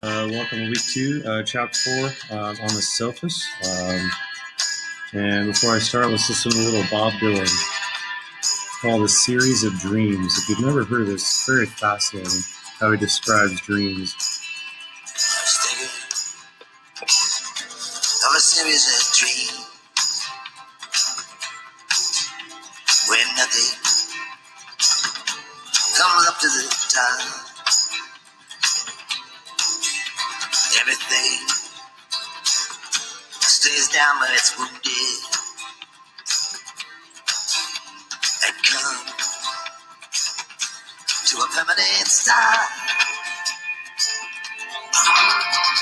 Welcome to week 2, chapter 4 on the Sophists. And before I start, let's listen to a little Bob Dylan. It's called A Series of Dreams. If you've never heard of this, it's very fascinating how he describes dreams. I was thinking of a series of dreams when nothing comes up to the top. Everything stays down when it's wounded and come to a permanent stop.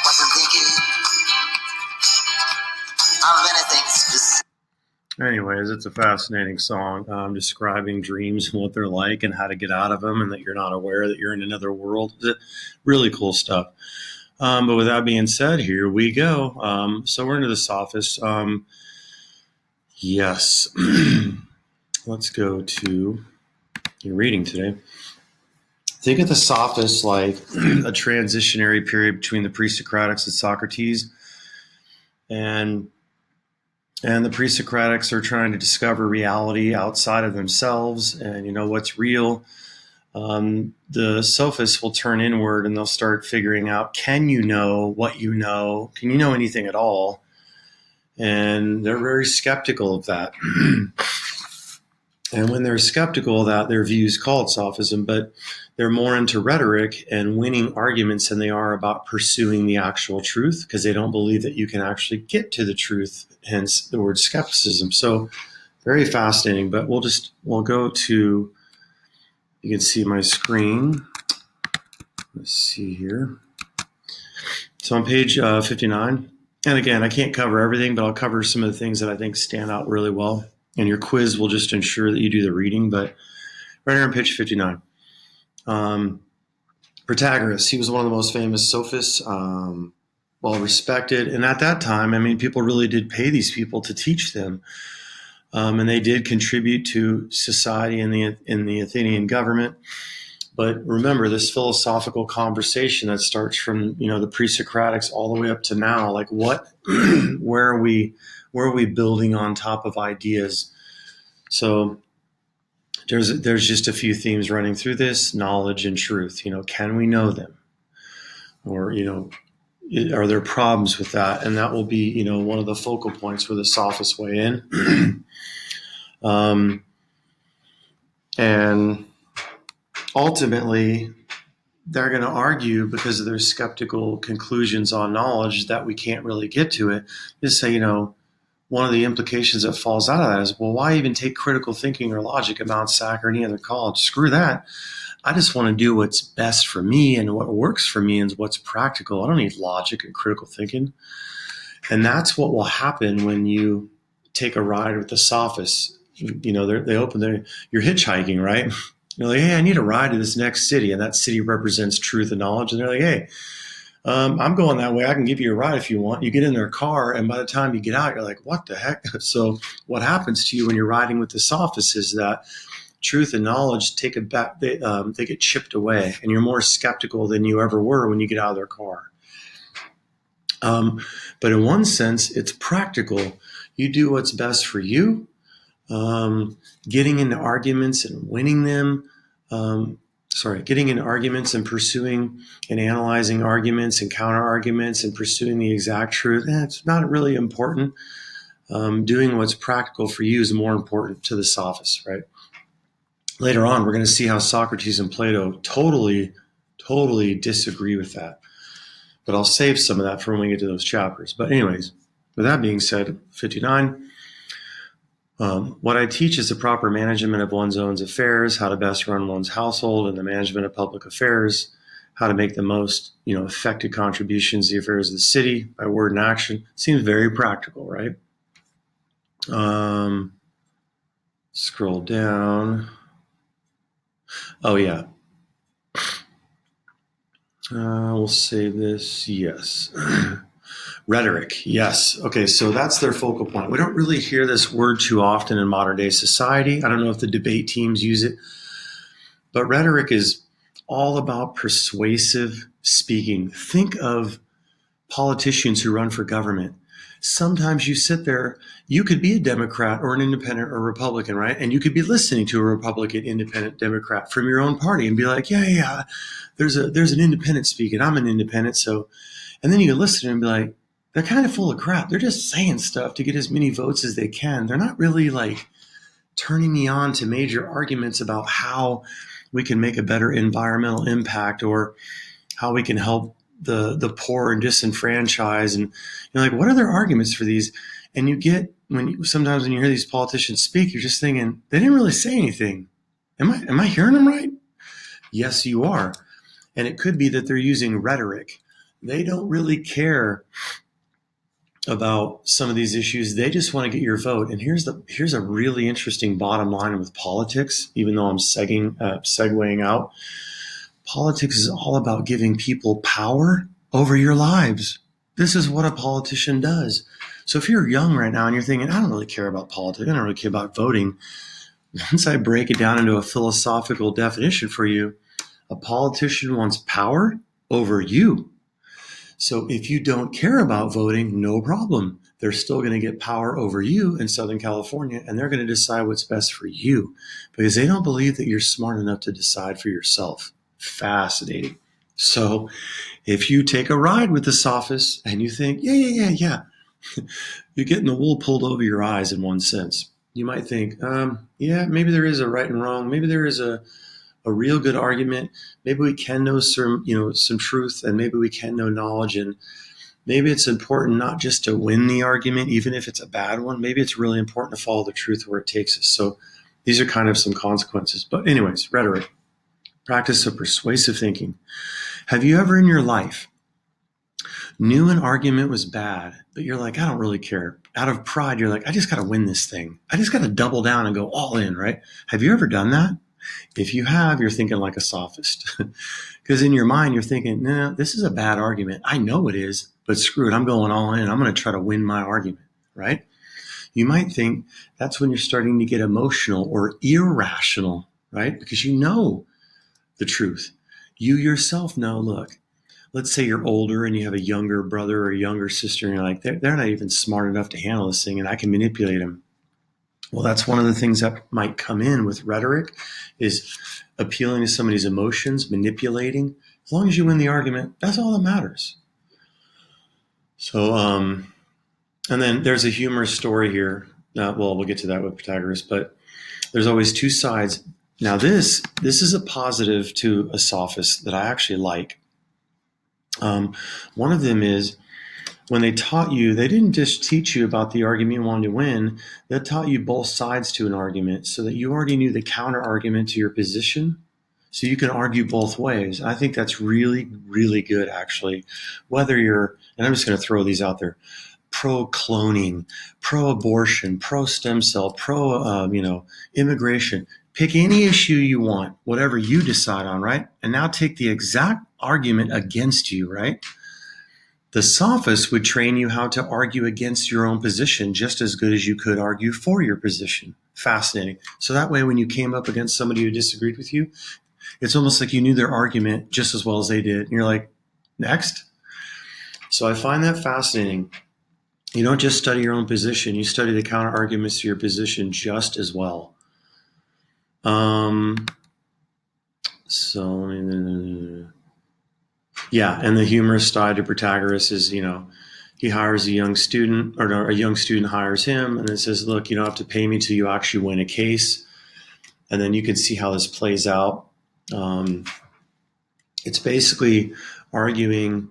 Wasn't thinking of anything specific. Anyways, it's a fascinating song describing dreams and what they're like and how to get out of them and that you're not aware that you're in another world. Really cool stuff. But with that being said, here we go. So we're into the Sophists. Yes. Let's go to your reading today. Think of the Sophists like a transitionary period between the pre-Socratics and Socrates. And the pre-Socratics are trying to discover reality outside of themselves and, what's real. The Sophists will turn inward and they'll start figuring out, can you know what you know? Can you know anything at all? And they're very skeptical of that. And when they're skeptical of that, their view is called Sophism, but they're more into rhetoric and winning arguments than they are about pursuing the actual truth, because they don't believe that you can actually get to the truth, hence the word skepticism. So very fascinating, but we'll go to, you can see my screen. Let's see here. So on page 59, and again, I can't cover everything, but I'll cover some of the things that I think stand out really well. And your quiz will just ensure that you do the reading. But right here on page 59, Protagoras, he was one of the most famous Sophists, well respected. And at that time, people really did pay these people to teach them. And they did contribute to society in the Athenian government. But remember, this philosophical conversation that starts from the pre-Socratics all the way up to now, like where are we building on top of ideas? So there's just a few themes running through this: knowledge and truth. Can we know them, or are there problems with that? And that will be one of the focal points where the Sophists weigh in. And ultimately, they're going to argue, because of their skeptical conclusions on knowledge, that we can't really get to it. Just say, one of the implications that falls out of that is, well, why even take critical thinking or logic at Mount Sac or any other college? Screw that. I just want to do what's best for me and what works for me and what's practical. I don't need logic and critical thinking. And that's what will happen when you take a ride with the Sophists. They open you're hitchhiking, right? You're like, hey, I need a ride to this next city, and that city represents truth and knowledge. And they're like, hey, I'm going that way. I can give you a ride if you want. You get in their car, and by the time you get out, you're like, what the heck? So what happens to you when you're riding with the Sophists is that truth and knowledge take it back. They get chipped away, and you're more skeptical than you ever were when you get out of their car. But in one sense, it's practical. You do what's best for you. Getting into arguments and winning them. Getting into arguments and pursuing and analyzing arguments and counter arguments and pursuing the exact truth. It's not really important. Doing what's practical for you is more important to the Sophists, right? Later on, we're going to see how Socrates and Plato totally disagree with that. But I'll save some of that for when we get to those chapters. But anyways, with that being said, 59. What I teach is the proper management of one's own affairs, how to best run one's household, and the management of public affairs, how to make the most, effective contributions to the affairs of the city by word and action. Seems very practical, right? Scroll down. Oh, yeah. We'll save this. Yes. Rhetoric, yes. Okay, so that's their focal point. We don't really hear this word too often in modern day society. I don't know if the debate teams use it, but rhetoric is all about persuasive speaking. Think of politicians who run for government. Sometimes you sit there, you could be a Democrat or an independent or Republican, right? And you could be listening to a Republican, independent, Democrat from your own party and be like, yeah, there's an independent speaking. I'm an independent. So, and then you listen and be like, they're kind of full of crap. They're just saying stuff to get as many votes as they can. They're not really like turning me on to major arguments about how we can make a better environmental impact or how we can help the poor and disenfranchised. And you're like, what are their arguments for these? And you get sometimes when you hear these politicians speak, you're just thinking they didn't really say anything. Am I hearing them right? Yes, you are. And it could be that they're using rhetoric. They don't really care about some of these issues. They just want to get your vote. And here's a really interesting bottom line with politics, even though I'm segueing out. Politics is all about giving people power over your lives. This is what a politician does. So if you're young right now and you're thinking, I don't really care about politics, I don't really care about voting, once I break it down into a philosophical definition for you, a politician wants power over you. So if you don't care about voting, no problem. They're still going to get power over you in Southern California, and they're going to decide what's best for you because they don't believe that you're smart enough to decide for yourself. Fascinating. So if you take a ride with the Sophists and you think, yeah, you're getting the wool pulled over your eyes in one sense. You might think, yeah, maybe there is a right and wrong. Maybe there is a real good argument. Maybe we can know some truth, and maybe we can know knowledge. And maybe it's important not just to win the argument, even if it's a bad one. Maybe it's really important to follow the truth where it takes us. So these are kind of some consequences. But anyways, rhetoric, practice of persuasive thinking. Have you ever in your life knew an argument was bad, but you're like, I don't really care. Out of pride, you're like, I just got to win this thing. I just got to double down and go all in, right? Have you ever done that? If you have, you're thinking like a sophist. Because in your mind, you're thinking, no, this is a bad argument. I know it is, but screw it. I'm going all in. I'm going to try to win my argument, right? You might think that's when you're starting to get emotional or irrational, right? Because you know the truth. You yourself know, look, let's say you're older and you have a younger brother or a younger sister, and you're like, they're not even smart enough to handle this thing, and I can manipulate them. Well, that's one of the things that might come in with rhetoric is appealing to somebody's emotions, manipulating. As long as you win the argument, that's all that matters. So, and then there's a humorous story here. We'll get to that with Pythagoras, but there's always two sides. Now, this is a positive to a sophist that I actually like. One of them is when they taught you, they didn't just teach you about the argument you wanted to win. They taught you both sides to an argument so that you already knew the counter argument to your position. So you can argue both ways. I think that's really, really good, actually. Whether you're, and I'm just going to throw these out there, pro-cloning, pro-abortion, pro-stem cell, immigration. Pick any issue you want, whatever you decide on, right? And now take the exact argument against you, right? The sophists would train you how to argue against your own position just as good as you could argue for your position. Fascinating. So that way, when you came up against somebody who disagreed with you, it's almost like you knew their argument just as well as they did. And you're like, next. So I find that fascinating. You don't just study your own position. You study the counter arguments to your position just as well. Yeah, and the humorous side to Protagoras is, he hires a young student, or no, a young student hires him, and it says, look, you don't have to pay me till you actually win a case. And then you can see how this plays out. It's basically arguing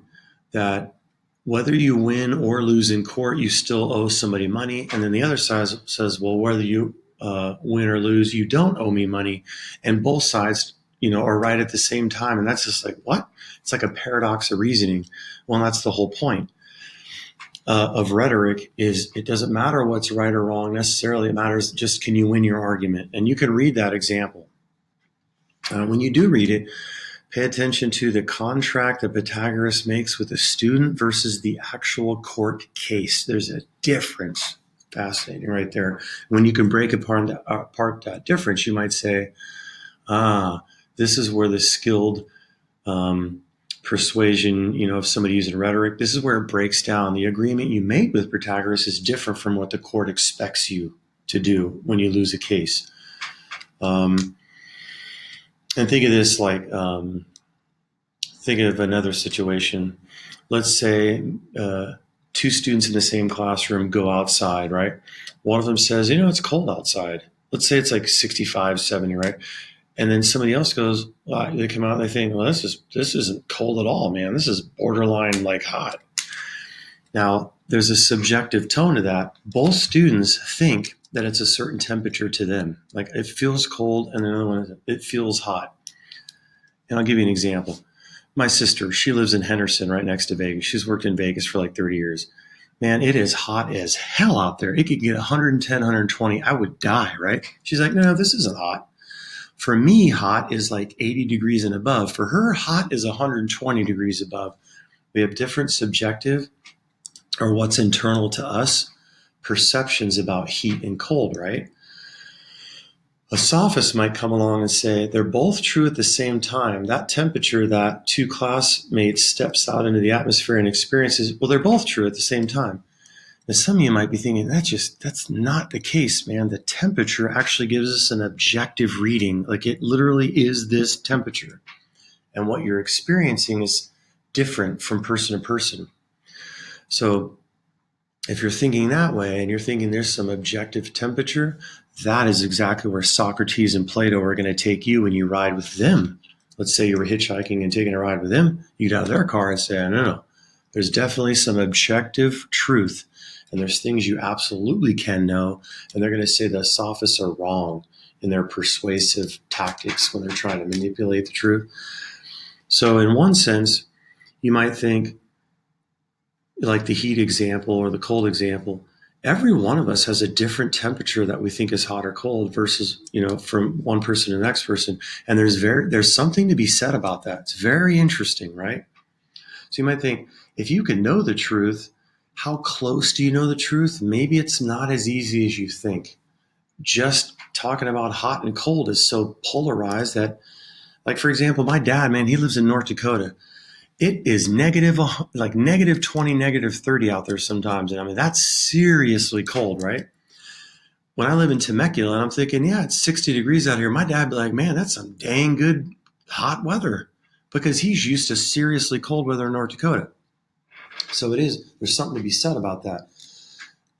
that whether you win or lose in court, you still owe somebody money. And then the other side says, well, whether you win or lose, you don't owe me money. And both sides, are right at the same time. And that's just like, what? It's like a paradox of reasoning. Well, that's the whole point of rhetoric is it doesn't matter what's right or wrong necessarily. It matters just, can you win your argument? And you can read that example. When you do read it, pay attention to the contract that Pythagoras makes with the student versus the actual court case. There's a difference. Fascinating right there. When you can break apart that difference, you might say, this is where the skilled persuasion, of somebody using rhetoric, this is where it breaks down. The agreement you made with Protagoras is different from what the court expects you to do when you lose a case. And think of this like, think of another situation. Let's say two students in the same classroom go outside, right? One of them says, it's cold outside. Let's say it's like 65, 70, right? And then somebody else goes, they come out and they think, well, this isn't cold at all, man. This is borderline like hot. Now, there's a subjective tone to that. Both students think that it's a certain temperature to them. Like it feels cold, and the other one, it feels hot. And I'll give you an example. My sister, she lives in Henderson, right next to Vegas. She's worked in Vegas for like 30 years. Man, it is hot as hell out there. It could get 110, 120. I would die, right? She's like, no, this isn't hot. For me, hot is like 80 degrees and above. For her, hot is 120 degrees above. We have different subjective, or what's internal to us, perceptions about heat and cold, right? A sophist might come along and say they're both true at the same time. That temperature that two classmates steps out into the atmosphere and experiences, well, they're both true at the same time. Now, some of you might be thinking, that's not the case, man. The temperature actually gives us an objective reading. Like it literally is this temperature. And what you're experiencing is different from person to person. So if you're thinking that way and you're thinking there's some objective temperature, that is exactly where Socrates and Plato are going to take you when you ride with them. Let's say you were hitchhiking and taking a ride with them. You get out of their car and say, no. There's definitely some objective truth. And there's things you absolutely can know. And they're going to say the sophists are wrong in their persuasive tactics when they're trying to manipulate the truth. So in one sense, you might think, like the heat example or the cold example, every one of us has a different temperature that we think is hot or cold versus, from one person to the next person. And there's something to be said about that. It's very interesting, right? So you might think, if you can know the truth, how close do you know the truth? Maybe it's not as easy as you think. Just talking about hot and cold is so polarized that, like, for example, my dad, man, he lives in North Dakota. It is like negative 20, negative 30 out there sometimes. And I mean, that's seriously cold, right? When I live in Temecula and I'm thinking, yeah, it's 60 degrees out here, my dad would be like, man, that's some dang good hot weather, because he's used to seriously cold weather in North Dakota. So there's something to be said about that.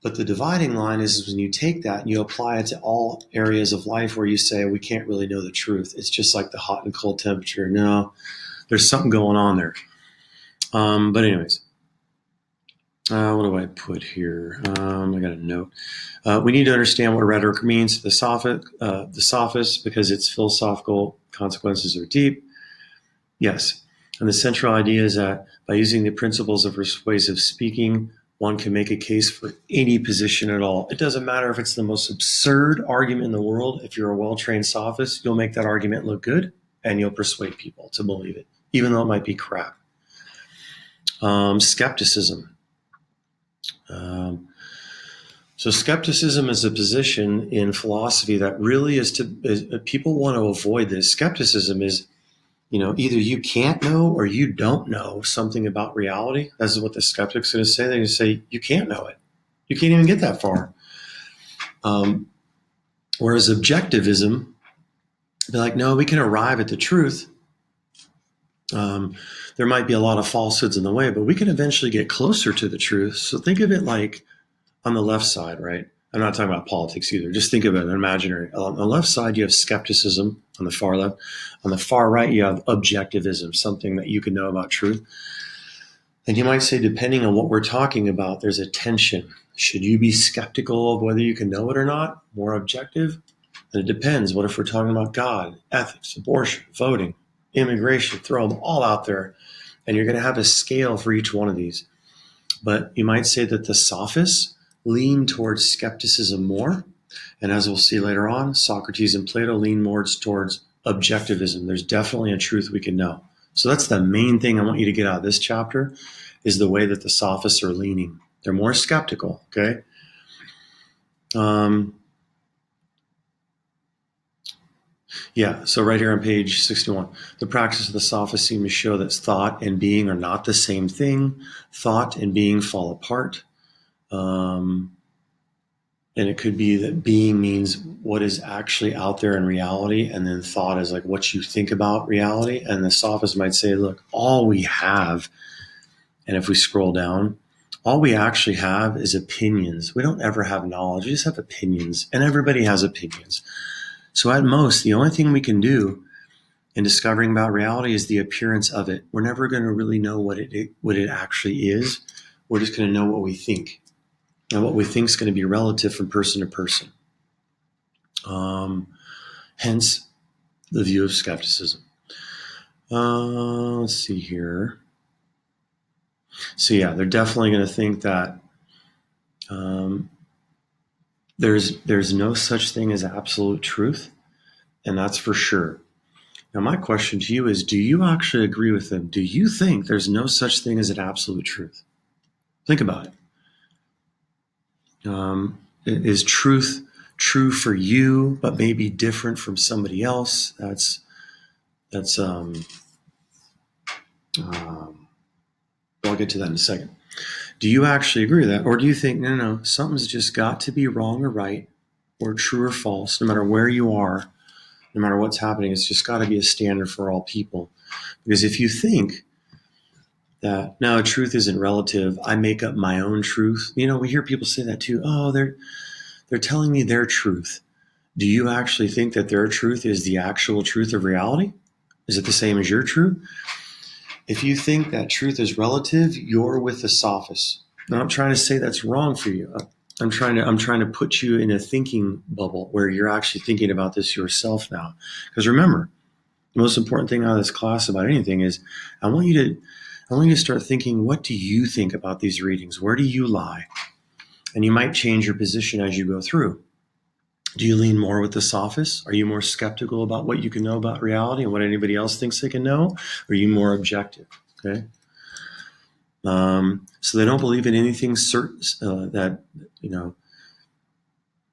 But the dividing line is when you take that and you apply it to all areas of life where you say, we can't really know the truth. It's just like the hot and cold temperature. No, there's something going on there. But anyways, what do I put here? I got a note. We need to understand what rhetoric means. The sophists, because its philosophical consequences are deep. Yes. And the central idea is that by using the principles of persuasive speaking, one can make a case for any position at all. It doesn't matter if it's the most absurd argument in the world. If you're a well-trained sophist, you'll make that argument look good and you'll persuade people to believe it, even though it might be crap. Skepticism. So skepticism is a position in philosophy that really people want to avoid this. Skepticism is, either you can't know or you don't know something about reality. This is what the skeptic's going to say. They're going to say, you can't know it. You can't even get that far. Whereas objectivism, they're like, no, we can arrive at the truth. There might be a lot of falsehoods in the way, but we can eventually get closer to the truth. So think of it like on the left side, right? I'm not talking about politics either. Just think of it, an imaginary. On the left side, you have skepticism on the far left. On the far right, you have objectivism, something that you can know about truth. And you might say, depending on what we're talking about, there's a tension. Should you be skeptical of whether you can know it or not? More objective? And it depends. What if we're talking about God, ethics, abortion, voting, immigration? Throw them all out there. And you're going to have a scale for each one of these. But you might say that the sophists lean towards skepticism more. And as we'll see later on, Socrates and Plato lean more towards objectivism. There's definitely a truth we can know. So that's the main thing I want you to get out of this chapter, is the way that the sophists are leaning. They're more skeptical, okay? Yeah, so right here on page 61, the practice of the Sophists seem to show that thought and being are not the same thing. Thought and being fall apart. Um, and it could be that being means what is actually out there in reality, and then thought is like what you think about reality. And the Sophists might say, look, all we have, and if we scroll down, all we actually have is opinions. We don't ever have knowledge, we just have opinions, and everybody has opinions. So at most, the only thing we can do in discovering about reality is the appearance of it. We're never going to really know what it actually is. We're just going to know what we think, and what we think is going to be relative from person to person. Hence, the view of skepticism. Let's see here. So yeah, they're definitely going to think that there's no such thing as absolute truth, and that's for sure. Now, my question to you is, do you actually agree with them? Do you think there's no such thing as an absolute truth? Think about it. Is truth true for you, but maybe different from somebody else? That's I'll get to that in a second. Do you actually agree with that, or do you think no, something's just got to be wrong or right, or true or false, no matter where you are, no matter what's happening? It's just got to be a standard for all people. Because if you think that no, truth isn't relative, I make up my own truth. We hear people say that too. Oh, they're telling me their truth. Do you actually think that their truth is the actual truth of reality? Is it the same as your truth? If you think that truth is relative, you're with the Sophists. Now, I'm trying to say that's wrong for you. I'm trying to put you in a thinking bubble where you're actually thinking about this yourself now. Because remember, the most important thing out of this class about anything is I want you to start thinking, what do you think about these readings? Where do you lie? And you might change your position as you go through. Do you lean more with the Sophists? Are you more skeptical about what you can know about reality and what anybody else thinks they can know? Or are you more objective? Okay. So they don't believe in anything certain that,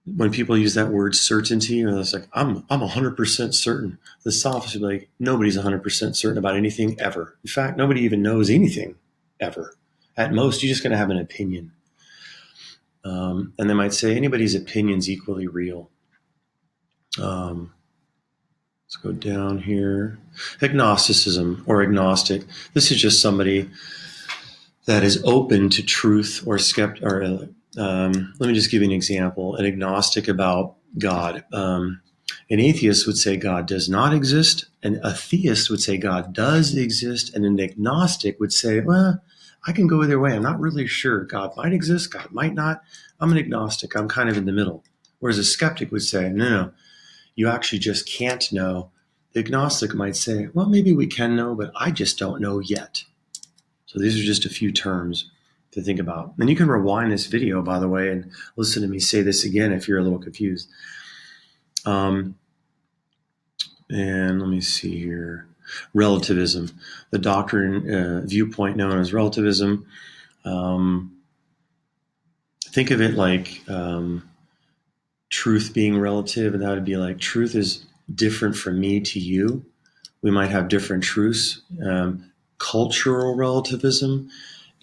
when people use that word certainty, it's like, I'm 100% certain. The Sophists would be like, nobody's 100% certain about anything ever. In fact, nobody even knows anything ever. At most, you're just going to have an opinion. And they might say anybody's opinion's equally real. Let's go down here. Agnosticism or agnostic. This is just somebody that is open to truth or let me just give you an example. An agnostic about God. An atheist would say God does not exist. An atheist would say God does exist. And an agnostic would say, well, I can go either way. I'm not really sure. God might exist. God might not. I'm an agnostic. I'm kind of in the middle. Whereas a skeptic would say, no, you actually just can't know. The agnostic might say, well, maybe we can know, but I just don't know yet. So these are just a few terms to think about. And you can rewind this video, by the way, and listen to me say this again if you're a little confused. And let me see here. Relativism, the doctrine viewpoint known as relativism. Think of it like truth being relative, and that would be like truth is different from me to you. We might have different truths. Cultural relativism,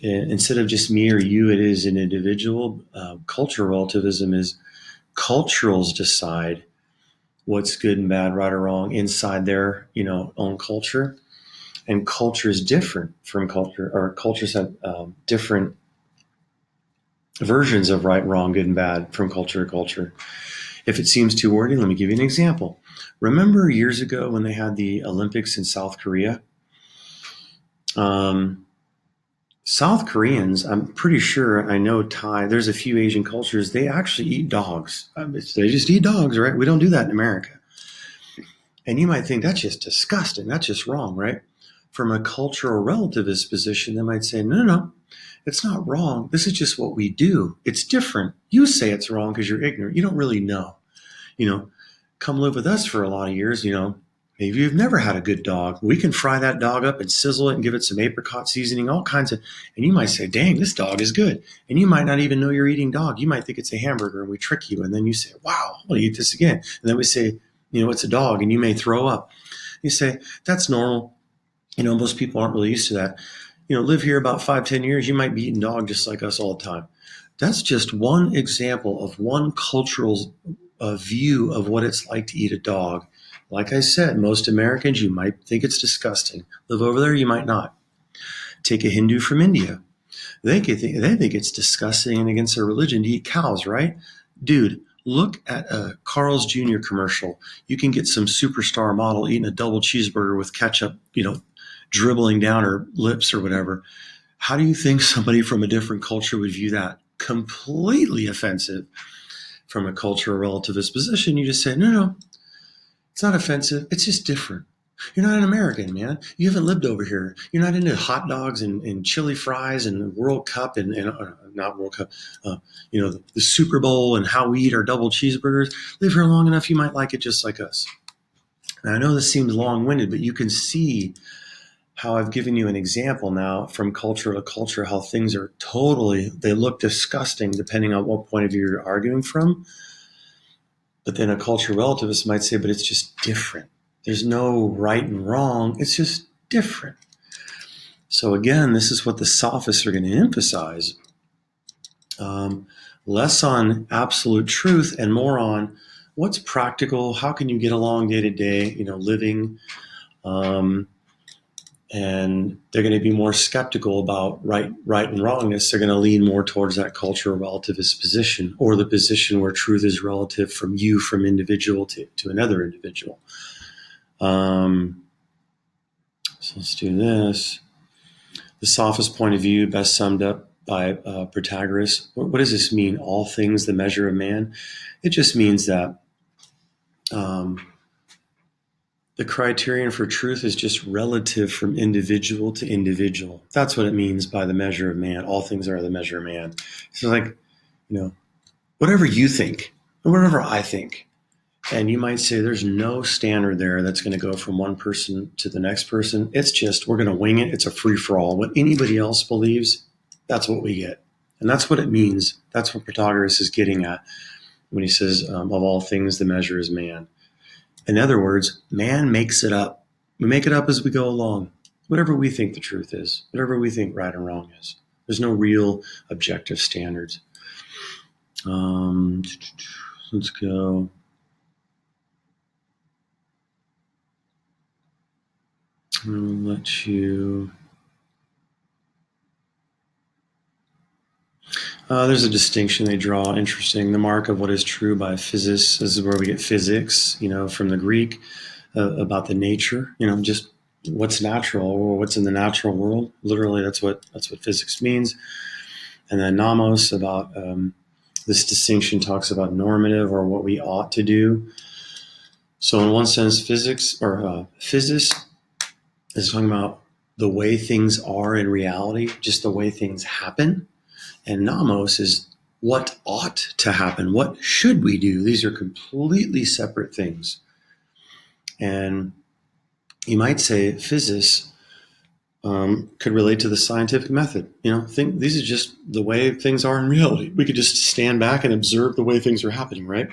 instead of just me or you, it is an individual. Cultural relativism is culturals decide what's good and bad, right or wrong inside their own culture, and culture is different from culture, or cultures have different versions of right, wrong, good and bad from culture to culture. If it seems too wordy, let me give you an example. Remember years ago when they had the Olympics in South Korea? South Koreans, I'm pretty sure, I know Thai, there's a few Asian cultures, they actually eat dogs. They just eat dogs, right? We don't do that in America. And you might think that's just disgusting. That's just wrong, right? From a cultural relativist position, they might say, no, it's not wrong. This is just what we do. It's different. You say it's wrong because you're ignorant. You don't really know. Come live with us for a lot of years, maybe you've never had a good dog. We can fry that dog up and sizzle it and give it some apricot seasoning, all kinds of, and you might say, dang, this dog is good. And you might not even know you're eating dog. You might think it's a hamburger and we trick you. And then you say, wow, I want to eat this again. And then we say, it's a dog, and you may throw up. You say, that's normal. Most people aren't really used to that. Live here about 5-10 years, you might be eating dog just like us all the time. That's just one example of one cultural view of what it's like to eat a dog. Like I said, most Americans, you might think it's disgusting. Live over there, you might not. Take a Hindu from India. They think it's disgusting and against their religion to eat cows, right? Dude, look at a Carl's Jr. commercial. You can get some superstar model eating a double cheeseburger with ketchup, dribbling down her lips or whatever. How do you think somebody from a different culture would view that? Completely offensive. From a cultural relativist position, you just say, no, it's not offensive. It's just different. You're not an American, man. You haven't lived over here. You're not into hot dogs and chili fries and the World Cup and not World Cup, the Super Bowl and how we eat our double cheeseburgers. Live here long enough, you might like it just like us. Now, I know this seems long-winded, but you can see how I've given you an example now from culture to culture, how things are they look disgusting depending on what point of view you're arguing from. But then a cultural relativist might say, but it's just different. There's no right and wrong. It's just different. So again, this is what the Sophists are going to emphasize. Less on absolute truth and more on what's practical. How can you get along day to day, living? And they're going to be more skeptical about right and wrongness. They're going to lean more towards that cultural relativist position, or the position where truth is relative from individual to another individual. So let's do this. The sophist point of view, best summed up by Protagoras. What does this mean? All things the measure of man? It just means that the criterion for truth is just relative from individual to individual. That's what it means by the measure of man. All things are the measure of man. So like, whatever you think, or whatever I think, and you might say there's no standard there that's going to go from one person to the next person. It's just, we're going to wing it. It's a free for all. What anybody else believes, that's what we get. And that's what it means. That's what Protagoras is getting at when he says, of all things, the measure is man. In other words, man makes it up. We make it up as we go along. Whatever we think the truth is, whatever we think right and wrong is. There's no real objective standards. Let's go. I'll let you. There's a distinction they draw. Interesting. The mark of what is true by physicists. This is where we get physics, from the Greek, about the nature, just what's natural or what's in the natural world. Literally, that's what physics means. And then nomos, about this distinction talks about normative or what we ought to do. So in one sense, physics is talking about the way things are in reality, just the way things happen. And nomos is what ought to happen. What should we do? These are completely separate things. And you might say physics could relate to the scientific method. These are just the way things are in reality. We could just stand back and observe the way things are happening, right?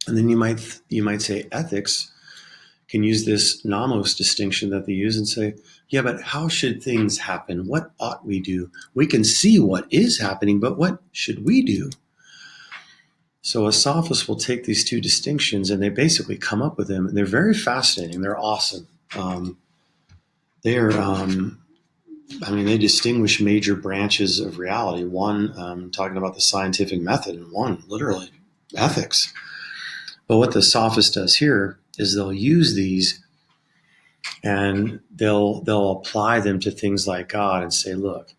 And then you might say ethics can use this nomos distinction that they use and say, yeah, but how should things happen? What ought we do? We can see what is happening, but what should we do? So a sophist will take these two distinctions and they basically come up with them, and they're very fascinating. They're awesome. They distinguish major branches of reality. One, talking about the scientific method, and one, literally, ethics. But what the sophist does here is they'll use these and they'll apply them to things like God and say, look,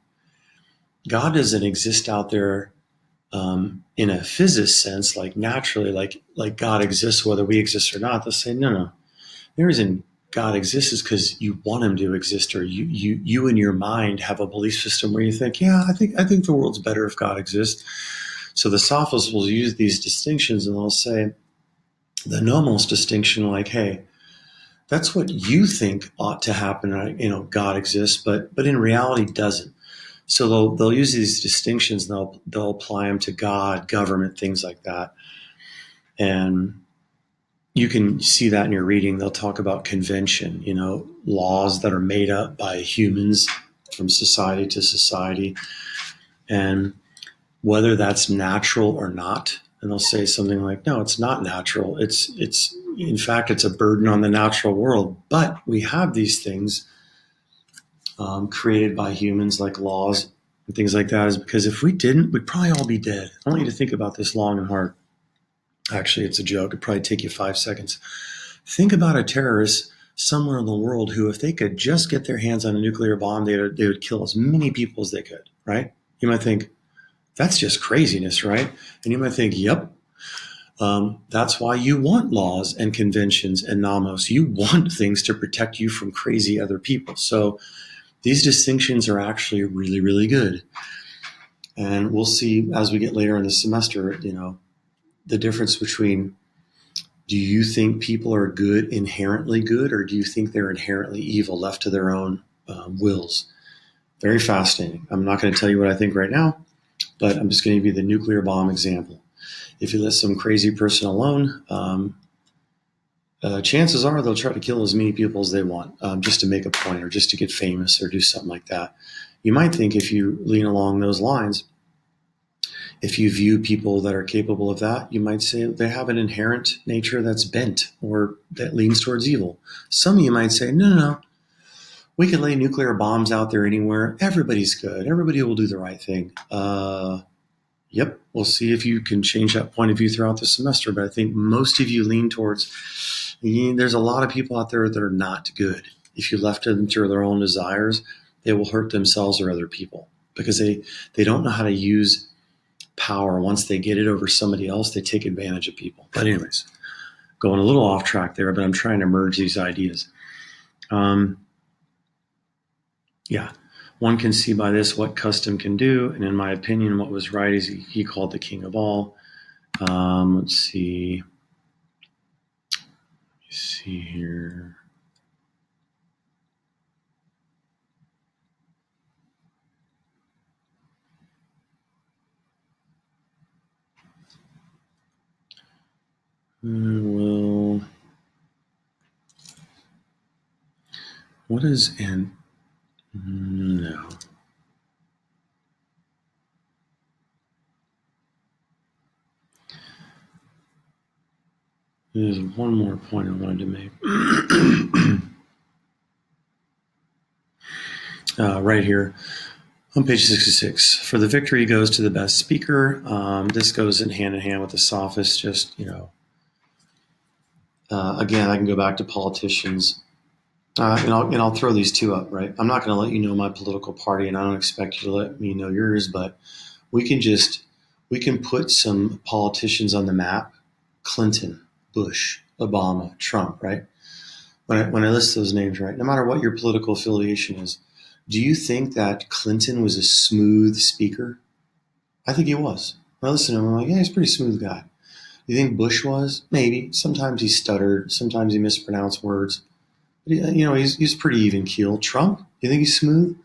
God doesn't exist out there in a physicist sense, like naturally, like God exists whether we exist or not. They'll say, no. The reason God exists is because you want him to exist, or you in your mind have a belief system where you think, yeah, I think the world's better if God exists. So the sophists will use these distinctions and they'll say the nomos distinction, like, hey, that's what you think ought to happen. Right? God exists, but in reality doesn't. So they'll use these distinctions and they'll apply them to God, government, things like that. And you can see that in your reading. They'll talk about convention, laws that are made up by humans from society to society, and whether that's natural or not. And they'll say something like, no, it's not natural. It's in fact, it's a burden on the natural world. But we have these things created by humans, like laws and things like that, is because if we didn't, we'd probably all be dead. I want you to think about this long and hard. Actually, it's a joke. It'd probably take you 5 seconds. Think about a terrorist somewhere in the world who, if they could just get their hands on a nuclear bomb, they would kill as many people as they could, right? You might think, that's just craziness, right? And you might think, yep. That's why you want laws and conventions and NAMOS. You want things to protect you from crazy other people. So these distinctions are actually really, really good. And we'll see as we get later in the semester, the difference between, do you think people are good, inherently good, or do you think they're inherently evil, left to their own wills? Very fascinating. I'm not going to tell you what I think right now, but I'm just going to give you the nuclear bomb example. If you let some crazy person alone, chances are they'll try to kill as many people as they want, just to make a point or just to get famous or do something like that. You might think, if you lean along those lines, if you view people that are capable of that, you might say they have an inherent nature that's bent or that leans towards evil. Some of you might say, no. We could lay nuclear bombs out there anywhere. Everybody's good. Everybody will do the right thing. Yep, we'll see if you can change that point of view throughout the semester. But I think most of you lean towards, there's a lot of people out there that are not good. If you left them to their own desires, they will hurt themselves or other people because they don't know how to use power. Once they get it over somebody else, they take advantage of people. But anyways, going a little off track there, but I'm trying to merge these ideas. Yeah. One can see by this what custom can do, and in my opinion, what was right is he called the king of all. Let's see. Here. Well, what is an no? There's one more point I wanted to make. Right here on page 66. For the victory goes to the best speaker. This goes in hand with the Sophists. Just, again, I can go back to politicians. And I'll throw these two up, right? I'm not going to let you know my political party, and I don't expect you to let me know yours, but we can put some politicians on the map: Clinton, Bush, Obama, Trump, right? When I list those names, right, no matter what your political affiliation is, do you think that Clinton was a smooth speaker? I think he was. When I listen to him, I'm like, yeah, he's a pretty smooth guy. You think Bush was? Maybe. Sometimes he stuttered. Sometimes he mispronounced words. But he's pretty even keeled. Trump, you think he's smooth?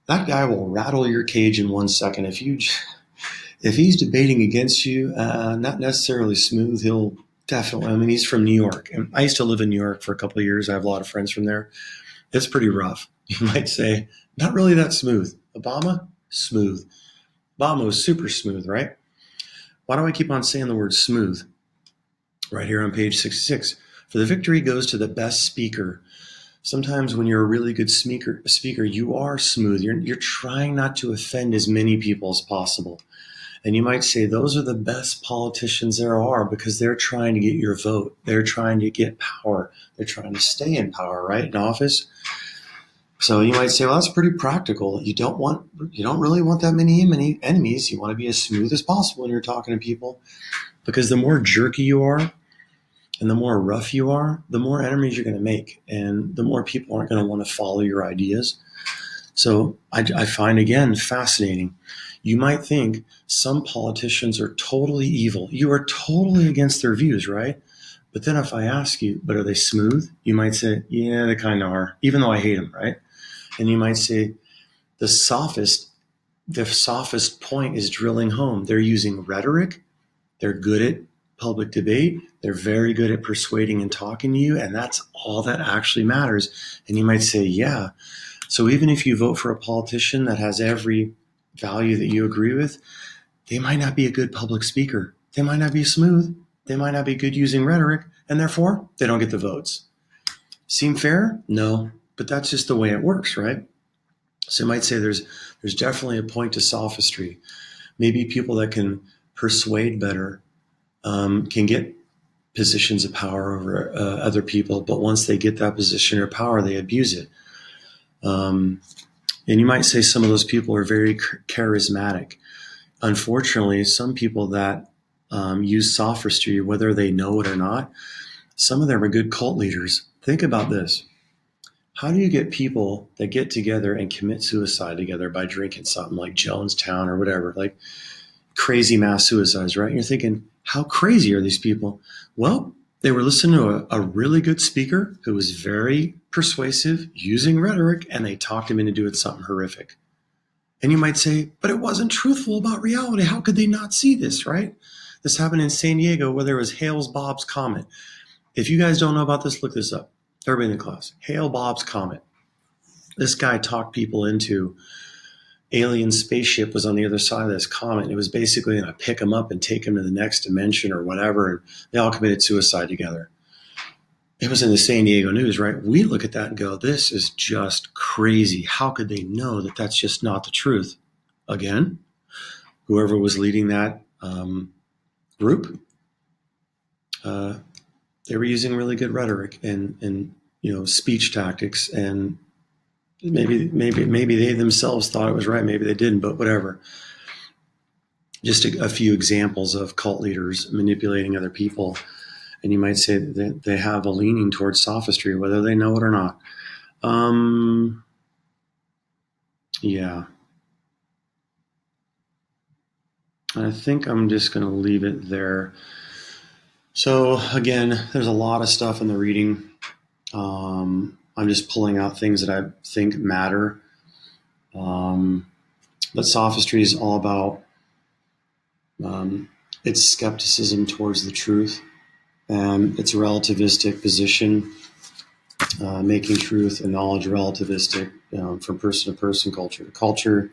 That guy will rattle your cage in 1 second. If he's debating against you, not necessarily smooth, he'll definitely. I mean, he's from New York, and I used to live in New York for a couple of years. I have a lot of friends from there. It's pretty rough. You might say, not really that smooth. Obama, smooth. Obama was super smooth, right? Why do I keep on saying the word smooth? Right here on page 66. For the victory goes to the best speaker. Sometimes when you're a really good speaker, you are smooth. You're trying not to offend as many people as possible. And you might say those are the best politicians there are because they're trying to get your vote. They're trying to get power. They're trying to stay in power, right, in office. So you might say, well, that's pretty practical. You don't really want that many enemies. You want to be as smooth as possible when you're talking to people, because the more jerky you are and the more rough you are, the more enemies you're going to make, and the more people aren't going to want to follow your ideas. So I find, again, fascinating. You might think some politicians are totally evil. You are totally against their views, right? But then if I ask you, but are they smooth? You might say, yeah, they kind of are, even though I hate them, right? And you might say, the sophist point is drilling home. They're using rhetoric. They're good at public debate. They're very good at persuading and talking to you, and that's all that actually matters. And you might say, yeah. So even if you vote for a politician that has every value that you agree with, they might not be a good public speaker. They might not be smooth. They might not be good using rhetoric, and therefore they don't get the votes. Seem fair? No, but that's just the way it works, right? So you might say there's definitely a point to sophistry. Maybe people that can persuade better can get positions of power over other people, but once they get that position or power, they abuse it. And you might say some of those people are very charismatic. Unfortunately, some people that use sophistry, whether they know it or not, some of them are good cult leaders. Think about this. How do you get people that get together and commit suicide together by drinking something like Jonestown or whatever, like crazy mass suicides, right? And you're thinking, how crazy are these people? Well, they were listening to a really good speaker who was very persuasive, using rhetoric, and they talked him into doing something horrific. And you might say, but it wasn't truthful about reality. How could they not see this, right? This happened in San Diego where there was Hale-Bopp's comet. If you guys don't know about this, look this up. Everybody in the class. Hale-Bopp's comet. This guy talked people into alien spaceship was on the other side of this comet. And it was basically going to pick them up and take them to the next dimension or whatever. And they all committed suicide together. It was in the San Diego news, right? We look at that and go, this is just crazy. How could they know that that's just not the truth? Again, whoever was leading that group, they were using really good rhetoric and speech tactics, and maybe they themselves thought it was right. Maybe they didn't, but whatever. Just a few examples of cult leaders manipulating other people. And you might say that they have a leaning towards sophistry, whether they know it or not. Yeah. I think I'm just going to leave it there. So again, there's a lot of stuff in the reading. I'm just pulling out things that I think matter. But sophistry is all about its skepticism towards the truth, and its relativistic position, making truth and knowledge relativistic from person to person, culture to culture.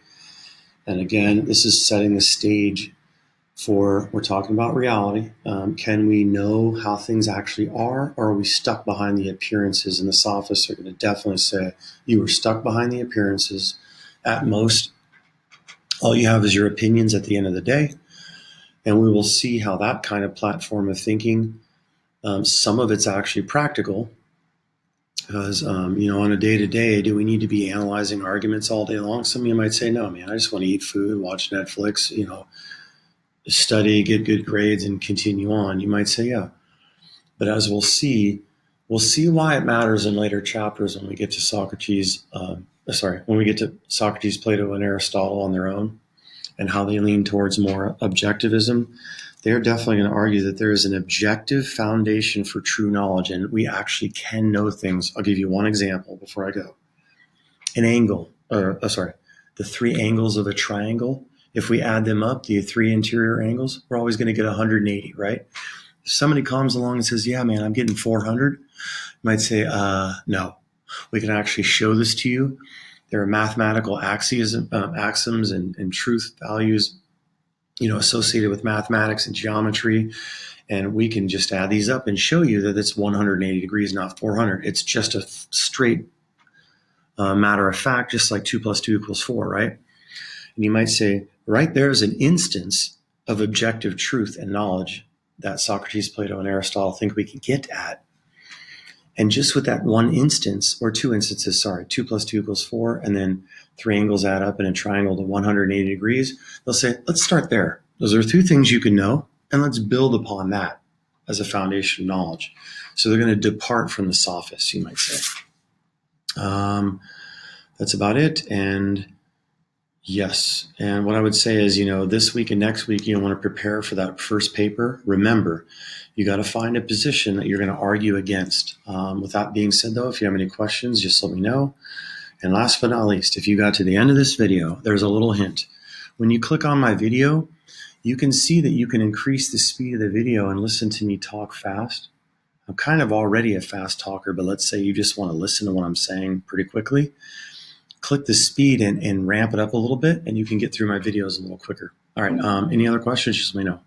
And again, this is setting the stage for, we're talking about reality. Can we know how things actually are, or are we stuck behind the appearances? And the sophists are going to definitely say, you were stuck behind the appearances. At most, all you have is your opinions at the end of the day. And we will see how that kind of platform of thinking, some of it's actually practical. Because, on a day-to-day, do we need to be analyzing arguments all day long? Some of you might say, no, man, I just want to eat food, watch Netflix, study, get good grades, and continue on. You might say, yeah. But as we'll see why it matters in later chapters when we get to Socrates, Plato, and Aristotle on their own, and how they lean towards more objectivism. They're definitely going to argue that there is an objective foundation for true knowledge, and we actually can know things. I'll give you one example before I go. The three angles of a triangle, if we add them up, the three interior angles, we're always going to get 180, right? If somebody comes along and says, yeah, man, I'm getting 400, you might say, no, we can actually show this to you. There are mathematical axioms and truth values, associated with mathematics and geometry. And we can just add these up and show you that it's 180 degrees, not 400. It's just a straight matter of fact, just like 2 + 2 = 4, right? And you might say, right there is an instance of objective truth and knowledge that Socrates, Plato, and Aristotle think we can get at. And just with that one instance, or two instances, 2 + 2 = 4, and then three angles add up in a triangle to 180 degrees, they'll say, let's start there. Those are two things you can know, and let's build upon that as a foundation of knowledge. So they're going to depart from the sophists, you might say. That's about it. And yes. And what I would say is, this week and next week, you want to prepare for that first paper. Remember, you got to find a position that you're going to argue against. With that being said, though, if you have any questions, just let me know. And last but not least, if you got to the end of this video, there's a little hint. When you click on my video, you can see that you can increase the speed of the video and listen to me talk fast. I'm kind of already a fast talker, but let's say you just want to listen to what I'm saying pretty quickly. Click the speed and ramp it up a little bit, and you can get through my videos a little quicker. All right. Any other questions? Just let me know.